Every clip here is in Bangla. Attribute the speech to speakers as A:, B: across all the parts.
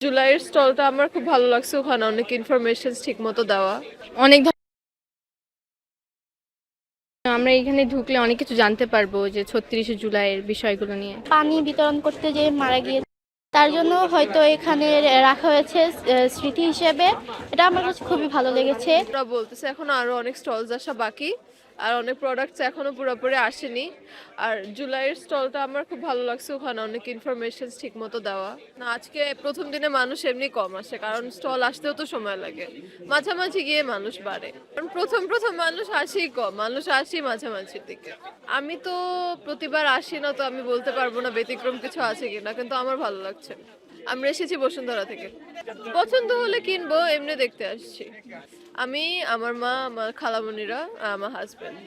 A: জুলাইয়ের স্টলটা আমার খুব ভালো লাগছে, ওখানে অনেক ইনফরমেশন ঠিক মতো দেওয়া।
B: অনেক আমরা এখানে ঢুকলে অনেক কিছু জানতে পারবো যে ৩৬শে জুলাইয়ের বিষয়গুলো নিয়ে।
C: পানি বিতরণ করতে যে মারা গিয়েছে, তার জন্য হয়তো এখানে রাখা হয়েছে স্মৃতি হিসেবে। এটা আমার কাছে খুবই ভালো লেগেছে।
A: ওরা বলতেছে এখনো আরো অনেক স্টলস আসা বাকি, আর অনেক প্রোডাক্টস এখনো পুরোপুরি আসেনি। আর জুলাইয়ের স্টলটা আমার খুব ভালো লাগছে, ওখানে অনেক ইনফরমেশন ঠিক মতো দেওয়া। না, আজকে প্রথম দিনে মানুষ এমনি কম আসে, কারণ স্টল আসতেও তো সময় লাগে, মাঝামাঝি গিয়ে মানুষ বাড়ে। কারণ প্রথম প্রথম মানুষ আসেই কম, মানুষ আসি মাঝামাঝির দিকে। আমি তো প্রতিবার আসি না, তো আমি বলতে পারবো না ব্যতিক্রম কিছু আছে কিনা, কিন্তু আমার ভালো লাগছে। আমরা এসেছি বসুন্ধরা থেকে, পছন্দ হলে কিনবো, এমনি দেখতে আসছি। আমি, আমার মা, আমার খালামণিরা, আমার হাজবেন্ড।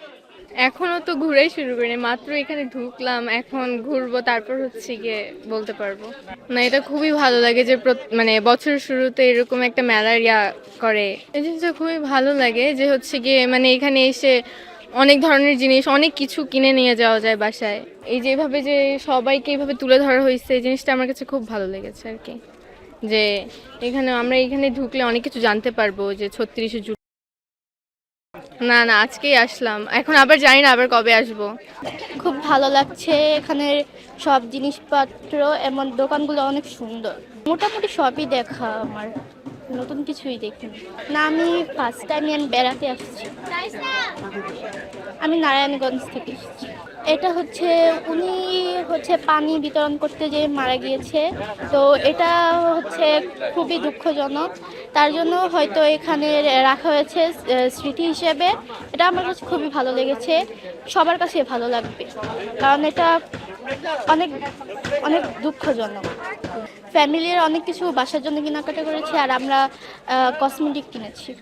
B: এখনো তো ঘুরেই শুরু করিনি, মাত্র এখানে ঢুকলাম, এখন ঘুরবো, তারপর হচ্ছে গিয়ে বলতে পারবো। না, এটা খুবই ভালো লাগে যে মানে বছরের শুরুতে এরকম একটা মেলার করে। এই জিনিসটা খুবই ভালো লাগে যে হচ্ছে গিয়ে মানে এখানে এসে অনেক ধরনের জিনিস, অনেক কিছু কিনে নিয়ে যাওয়া যায় বাসায়। এই যেভাবে যে সবাইকে এইভাবে তুলে ধরা হয়েছে, এই জিনিসটা আমার কাছে খুব ভালো লেগেছে আর কি। যে আমরা এখানে ঢুকলে অনেক কিছু জানতে পারবো যে ৩৬শে জুলাই। না না, আজকেই আসলাম, এখন আবার জানি না আবার কবে আসবো।
C: খুব ভালো লাগছে এখানের সব জিনিসপত্র, এমন দোকানগুলো অনেক সুন্দর। মোটামুটি সবই দেখা আমার, নতুন কিছুই দেখিনি। না, আমি ফার্স্ট টাইম বেড়াতে আসছি। আমি নারায়ণগঞ্জ থেকে এসেছি। এটা হচ্ছে উনি পানি বিতরণ করতে যে মারা গিয়েছে, তো এটা হচ্ছে খুবই দুঃখজনক। তার জন্য হয়তো এখানে রাখা হয়েছে স্মৃতি হিসেবে। এটা আমার কাছে খুবই ভালো লেগেছে, সবার কাছে ভালো লাগবে, কারণ এটা অনেক অনেক দুঃখজনক। ফ্যামিলির অনেক কিছু বাসার জন্য কেনাকাটা করেছি, আর আমরা কসমেটিক কিনেছি।